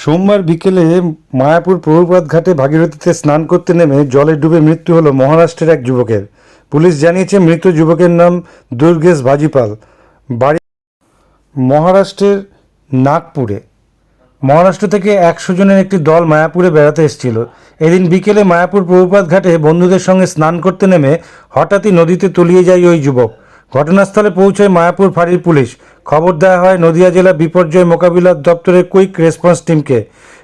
সোমবার বিকেলে মায়াপুর প্রভুপাদ ঘাটে ভাগীরথীতে স্নান করতে নেমে জলে ডুবে মৃত্যু হলো মহারাষ্ট্রের এক যুবকের। পুলিশ জানিয়েছে মৃত যুবকের নাম দুর্গেশ ভাজিপাল, বাড়ি মহারাষ্ট্রের নাগপুরে। মহারাষ্ট্র থেকে 100 জনের একটি দল মায়াপুরে বেড়াতে এসেছিল। এদিন বিকেলে মায়াপুর প্রভুপাদ ঘাটে বন্ধুদের সঙ্গে স্নান করতে নেমে হঠাৎই নদীতে তলিয়ে যায় ওই যুবক। ঘটনাস্থলে পৌঁছায় মায়াপুর ফাঁড়ির পুলিশ। খবর দেওয়া হয় নদিয়া জেলা বিপর্যয় মোকাবিলা দপ্তরের কুইক রেসপন্স টিমকে।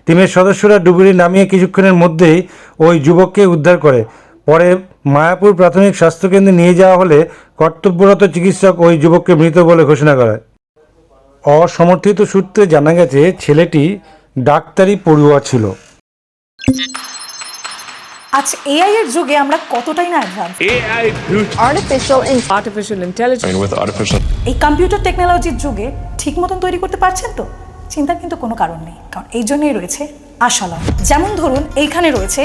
টিমের সদস্যরা ডুবুরি নামিয়ে কিছুক্ষণের মধ্যেই ওই যুবককে উদ্ধার করে। পরে মায়াপুর প্রাথমিক স্বাস্থ্যকেন্দ্রে নিয়ে যাওয়া হলে কর্তব্যরত চিকিৎসক ওই যুবককে মৃত বলে ঘোষণা করে। অসমর্থিত সূত্রে জানা গেছে ছেলেটি ডাক্তারি পড়ুয়া ছিল। আজ এআই এর যুগে আমরা কতটাই না advance. AI artificial intelligence. with artificial এই কম্পিউটার টেকনোলজির যুগে ঠিক মতন তৈরি করতে পারছেন তো? চিন্তার কিন্তু কোনো কারণ নেই, কারণ এই জন্যই রয়েছে আশালয়। যেমন ধরুন এইখানে রয়েছে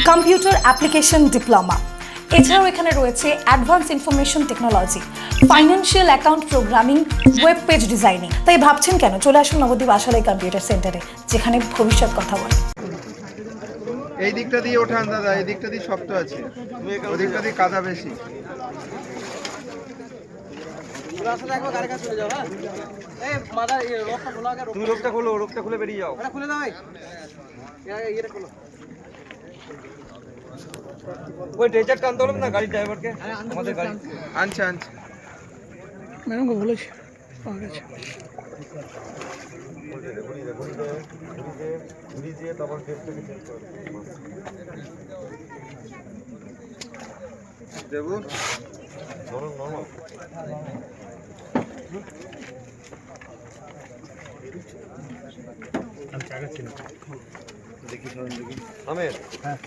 কম্পিউটার অ্যাপ্লিকেশন ডিপ্লোমা, এছাড়াও এখানে রয়েছে advance information technology, financial account programming, web page designing. তাই ভাবছেন কেন, চলে আসুন নবদ্বীপ আশালয় কম্পিউটার সেন্টারে, যেখানে ভবিষ্যৎ কথা বলে। এই দিকটা দিয়ে ওঠান দাদা, এই দিকটা দিয়ে শক্ত আছে, ওই দিকটা দিয়ে কাদা বেশি। তুমি রোগটা খোলো, রোগটা খুলে বেরিয়ে যাও। খুলে দাও, ওই ড্রেজার টানতে হলো না গাড়ির ড্রাইভারকে, আমাদের গাড়ি আনছে আনছে। ম্যাডামকে বলেছি, পাওয়া গেছে। দেবু দেখি আমের,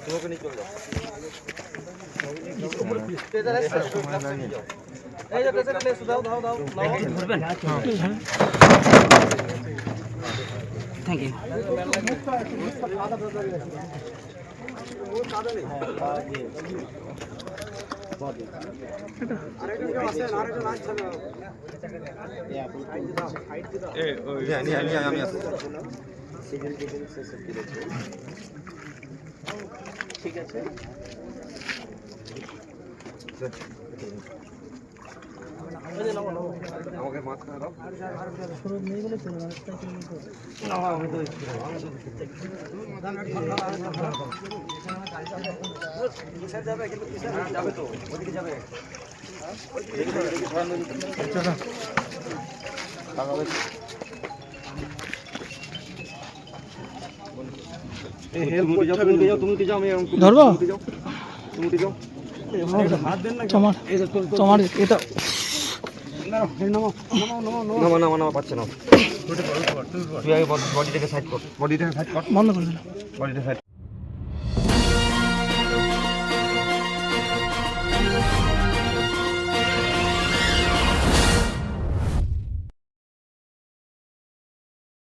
তোমাকে নিয়ে চলে যাও। এই যে ড্রেজার প্লেস দাও দাও দাও ধরবেন। Thank you. আমি আসছি। ঠিক আছে, আমাকে মাথা দাও। যাবে কিন্তু যাবে তো ওদিকে যাবে। তুমি যাও, আমি ধরবো তুমি যাও। তোমার তোমার এটা নামা পাচ্ছে না। তুই আগে বডিটাকে সাইড কর, বডিটাকে সাইড কর, বন্ধ করে দিলাম। বডিটা সাইড